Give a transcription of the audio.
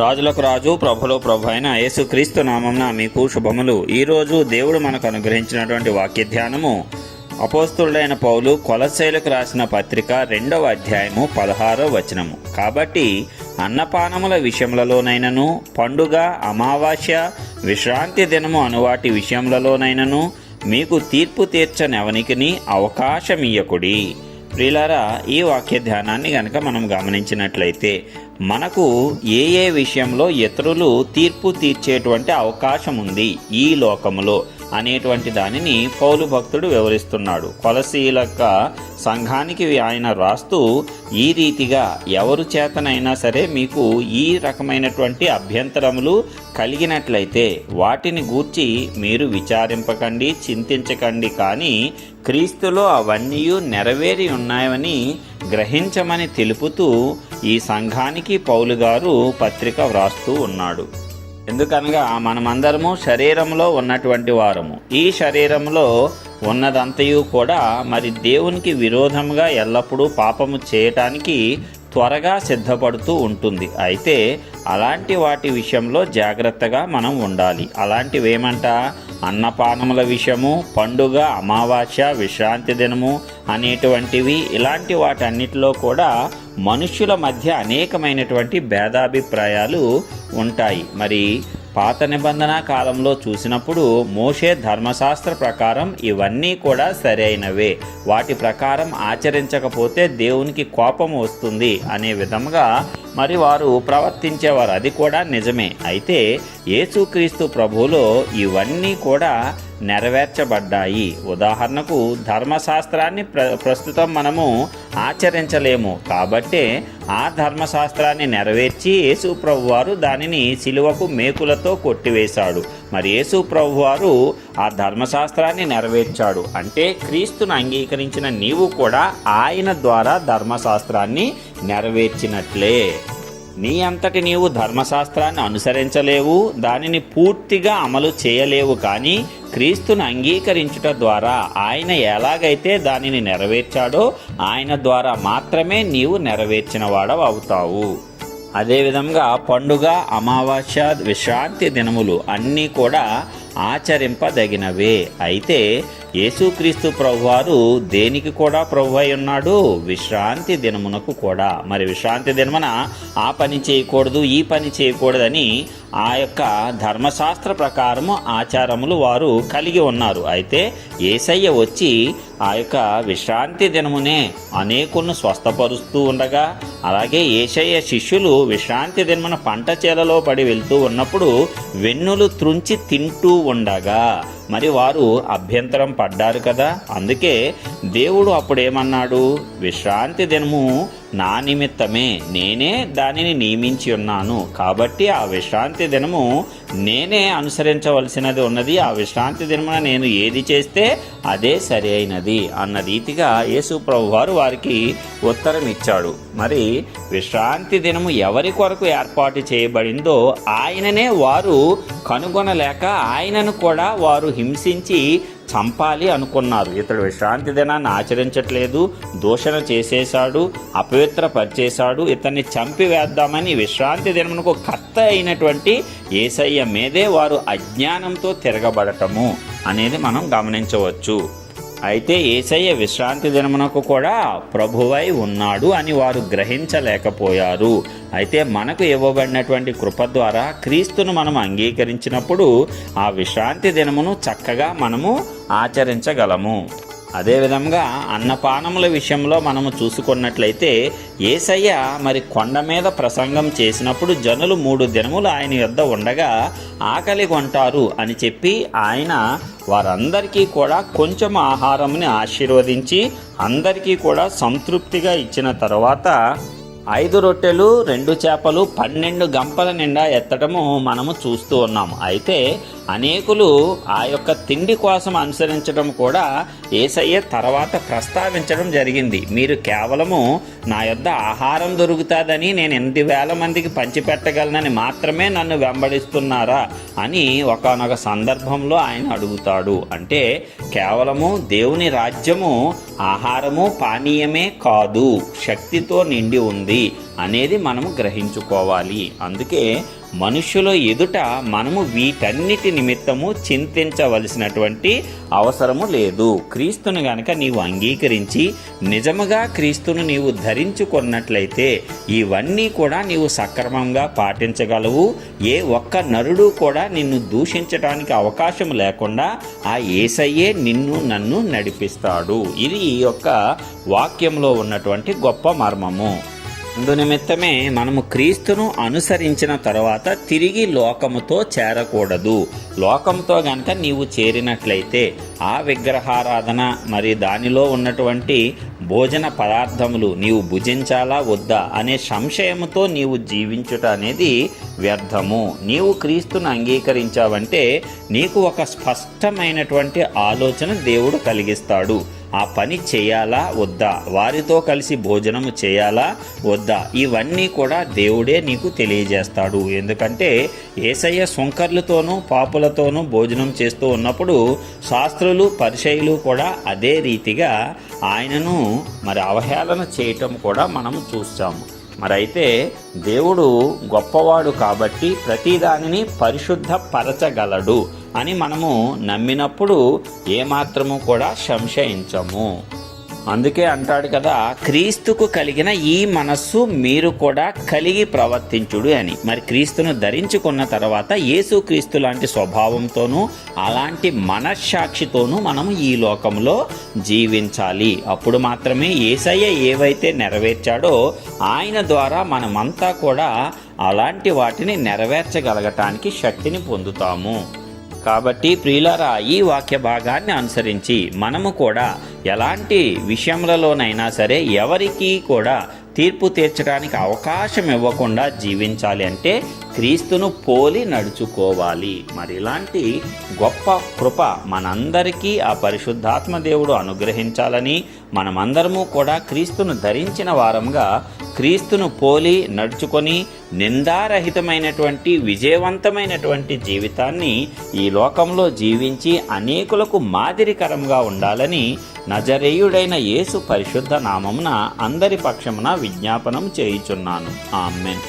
రాజులకు రాజు ప్రభులో ప్రభు అయిన యేసుక్రీస్తు నామమున మీకు శుభములు. ఈరోజు దేవుడు మనకు అనుగ్రహించినటువంటి వాక్య ధ్యానము అపోస్తలుడైన పౌలు కొలస్సీయులకు రాసిన పత్రిక 2వ అధ్యాయము 16వ వచనము. కాబట్టి అన్నపానముల విషయములలోనైనను, పండుగ, అమావాస్య, విశ్రాంతి దినము అనువాటి విషయములలోనైనను మీకు తీర్పు తీర్చనెవనికిని అవకాశమియ్యకుడి. ప్రియులారా, ఈ వాక్య ధ్యానాన్ని గనక మనం గమనించినట్లయితే మనకు ఏ విషయంలో ఇతరులు తీర్పు తీర్చేటువంటి అవకాశం ఉంది ఈ లోకములో అనేటువంటి దానిని పౌలు భక్తుడు వివరిస్తున్నాడు. కొలస్సీయుల సంఘానికి ఆయన రాస్తూ ఈ రీతిగా ఎవరు చేతనైనా సరే మీకు ఈ రకమైనటువంటి అభ్యంతరములు కలిగినట్లయితే వాటిని గూర్చి మీరు విచారింపకండి, చింతించకండి, కానీ క్రీస్తులో అవన్నీ నెరవేరి ఉన్నాయని గ్రహించమని తెలుపుతూ ఈ సంఘానికి పౌలు గారు పత్రిక వ్రాస్తూ ఉన్నాడు. ఎందుకనగా మనమందరము శరీరంలో ఉన్నటువంటి వారము. ఈ శరీరంలో ఉన్నదంతయు కూడా మరి దేవునికి విరోధంగా ఎల్లప్పుడూ పాపము చేయటానికి త్వరగా సిద్ధపడుతూ ఉంటుంది. అయితే అలాంటి వాటి విషయంలో జాగ్రత్తగా మనం ఉండాలి. అలాంటివేమంట? అన్నపానముల విషయము, పండుగ, అమావాస్య, విశ్రాంతి దినము అనేటువంటివి. ఇలాంటి వాటన్నిటిలో కూడా మనుష్యుల మధ్య అనేకమైనటువంటి భేదాభిప్రాయాలు ఉంటాయి. మరి పాత నిబంధన కాలంలో చూసినప్పుడు మోషే ధర్మశాస్త్ర ప్రకారం ఇవన్నీ కూడా సరైనవే, వాటి ప్రకారం ఆచరించకపోతే దేవునికి కోపం వస్తుంది అనే విధంగా మరి వారు ప్రవర్తించేవారు. అది కూడా నిజమే. అయితే యేసుక్రీస్తు ప్రభువులో ఇవన్నీ కూడా నెరవేర్చబడ్డాయి. ఉదాహరణకు ధర్మశాస్త్రాన్ని ప్రస్తుతం మనము ఆచరించలేము. కాబట్టే ఆ ధర్మశాస్త్రాన్ని నెరవేర్చి యేసు ప్రభువారు దానిని సిలువకు మేకులతో కొట్టివేశాడు. మరి యేసు ప్రభువారు ఆ ధర్మశాస్త్రాన్ని నెరవేర్చాడు. అంటే క్రీస్తును అంగీకరించిన నీవు కూడా ఆయన ద్వారా ధర్మశాస్త్రాన్ని నెరవేర్చినట్లే. నీ అంతటి నీవు ధర్మశాస్త్రాన్ని అనుసరించలేవు, దానిని పూర్తిగా అమలు చేయలేవు. కానీ క్రీస్తును అంగీకరించుట ద్వారా ఆయన ఎలాగైతే దానిని నెరవేర్చాడో ఆయన ద్వారా మాత్రమే నీవు నెరవేర్చిన వాడవు అవుతావు. అదేవిధంగా పండుగ, అమావాస్య, విశ్రాంతి దినములు అన్నీ కూడా ఆచరింపదగినవే. అయితే యేసుక్రీస్తు ప్రభువారు దేనికి కూడా ప్రభు అయి ఉన్నాడు? విశ్రాంతి దినమునకు కూడా. మరి విశ్రాంతి దినమున ఆ పని చేయకూడదు, ఈ పని చేయకూడదని ఆ యొక్క ధర్మశాస్త్ర ప్రకారము ఆచారములు వారు కలిగి ఉన్నారు. అయితే యేసయ్య వచ్చి ఆ యొక్క విశ్రాంతి దినమునే అనేకులను స్వస్థపరుస్తూ ఉండగా, అలాగే యేసయ్య శిష్యులు విశ్రాంతి దినమున పంట చేలలో పడి వెళ్తూ ఉన్నప్పుడు వెన్నులు త్రుంచి తింటూ ఉండగా మరి వారు అభ్యంతరం పడ్డారు కదా. అందుకే దేవుడు అప్పుడేమన్నాడు? విశ్రాంతి దినము నా నిమిత్తమే, నేనే దానిని నియమించి ఉన్నాను. కాబట్టి ఆ విశ్రాంతి దినము నేనే అనుసరించవలసినది ఉన్నది. ఆ విశ్రాంతి దినమున నేను ఏది చేస్తే అదే సరి అయినది అన్న రీతిగా యేసు ప్రభు వారు వారికి ఉత్తరం ఇచ్చాడు. మరి విశ్రాంతి దినము ఎవరి కొరకు ఏర్పాటు చేయబడిందో ఆయననే వారు కనుగొనలేక ఆయనను కూడా వారు హింసించి చంపాలి అనుకున్నారు. ఇతడు విశ్రాంతి దినాన్ని ఆచరించట్లేదు, దూషణ చేసేశాడు, అపవిత్రపరిచేశాడు, ఇతన్ని చంపివేద్దామని విశ్రాంతి దినమునకు కర్త అయినటువంటి యేసయ్య మీదే వారు అజ్ఞానంతో తిరగబడటము అనేది మనం గమనించవచ్చు. అయితే యేసయ్య విశ్రాంతి దినమునకు కూడా ప్రభువై ఉన్నాడు అని వారు గ్రహించలేకపోయారు. అయితే మనకు ఇవ్వబడినటువంటి కృప ద్వారా క్రీస్తును మనం అంగీకరించినప్పుడు ఆ విశ్రాంతి దినమును చక్కగా మనము ఆచరించగలము. అదేవిధంగా అన్నపానముల విషయంలో మనము చూసుకున్నట్లయితే యేసయ్య మరి కొండ మీద ప్రసంగం చేసినప్పుడు జనులు 3 దినములు ఆయన యొద్ద ఉండగా ఆకలి కొంటారు అని చెప్పి ఆయన వారందరికీ కూడా కొంచెం ఆహారముని ఆశీర్వదించి అందరికీ కూడా సంతృప్తిగా ఇచ్చిన తర్వాత 5 రొట్టెలు 2 చేపలు 12 గంపల నిండా ఎత్తడము మనము చూస్తూ ఉన్నాము. అయితే అనేకులు ఆ యొక్క తిండి కోసం అనుసరించడం కూడా యేసయ్య తర్వాత ప్రస్తావించడం జరిగింది. మీరు కేవలము నా యొద్ద ఆహారం దొరుకుతుందని నేను 8,000 మందికి పంచిపెట్టగలనని మాత్రమే నన్ను వెంబడిస్తున్నారా అని ఒకానొక సందర్భంలో ఆయన అడుగుతాడు. అంటే కేవలము దేవుని రాజ్యము ఆహారము పానీయమే కాదు, శక్తితో నిండి ఉంది. ఉంది అనేది మనము గ్రహించుకోవాలి. అందుకే మనుష్యుల ఎదుట మనము వీటన్నిటి నిమిత్తము చింతించవలసినటువంటి అవసరము లేదు. క్రీస్తును గనక నీవు అంగీకరించి నిజముగా క్రీస్తును నీవు ధరించుకున్నట్లయితే ఇవన్నీ కూడా నీవు సక్రమంగా పాటించగలవు. ఏ ఒక్క నరుడు కూడా నిన్ను దూషించడానికి అవకాశం లేకుండా ఆ యేసయ్యే నిన్ను నన్ను నడిపిస్తాడు. ఇది ఈ యొక్క వాక్యంలో ఉన్నటువంటి గొప్ప మర్మము. అందునిమిత్తమే మనము క్రీస్తును అనుసరించిన తర్వాత తిరిగి లోకముతో చేరకూడదు. లోకంతో గనక నీవు చేరినట్లయితే ఆ విగ్రహారాధన మరి దానిలో ఉన్నటువంటి భోజన పదార్థములు నీవు భుజించాలా వద్దా అనే సంశయముతో నీవు జీవించుట అనేది వ్యర్థము. నీవు క్రీస్తును అంగీకరించావంటే నీకు ఒక స్పష్టమైనటువంటి ఆలోచన దేవుడు కలిగిస్తాడు. ఆ పని చేయాలా వద్దా, వారితో కలిసి భోజనము చేయాలా వద్దా, ఇవన్నీ కూడా దేవుడే నీకు తెలియజేస్తాడు. ఎందుకంటే యేసయ్య సుంకర్లతోనూ పాపులతోనూ భోజనం చేస్తూ ఉన్నప్పుడు శాస్త్రులు పరిసయ్యులు కూడా అదే రీతిగా ఆయనను మరి అవహేళన చేయటం కూడా మనము చూస్తాము. మరైతే దేవుడు గొప్పవాడు కాబట్టి ప్రతిదానిని పరిశుద్ధపరచగలడు అని మనము నమ్మినప్పుడు ఏమాత్రము కూడా సంశయించము. అందుకే అంటాడు కదా, క్రీస్తుకు కలిగిన ఈ మనస్సు మీరు కూడా కలిగి ప్రవర్తించుడు అని. మరి క్రీస్తును ధరించుకున్న తర్వాత యేసు క్రీస్తు లాంటి స్వభావంతోనూ అలాంటి మనస్సాక్షితోనూ మనము ఈ లోకంలో జీవించాలి. అప్పుడు మాత్రమే యేసయ్య ఏవైతే నెరవేర్చాడో ఆయన ద్వారా మనమంతా కూడా అలాంటి వాటిని నెరవేర్చగలగటానికి శక్తిని పొందుతాము. కాబట్టి ప్రియులారా, ఈ వాక్య భాగాన్ని అనుసరించి మనము కూడా ఎలాంటి విషయములలోనైనా సరే ఎవరికీ కూడా తీర్పు తీర్చడానికి అవకాశం ఇవ్వకుండా జీవించాలి. అంటే క్రీస్తును పోలి నడుచుకోవాలి. మరి ఇలాంటి గొప్ప కృప మనందరికీ ఆ పరిశుద్ధాత్మ దేవుడు అనుగ్రహించాలని, మనమందరము కూడా క్రీస్తును ధరించిన వారంగా క్రీస్తును పోలి నడుచుకొని నిందారహితమైనటువంటి విజయవంతమైనటువంటి జీవితాన్ని ఈ లోకంలో జీవించి అనేకులకు మాదిరికరంగా ఉండాలని నజరేయుడైన యేసు పరిశుద్ధ నామమున అందరి పక్షమున విజ్ఞాపనం చేయుచున్నాను. ఆమేన్.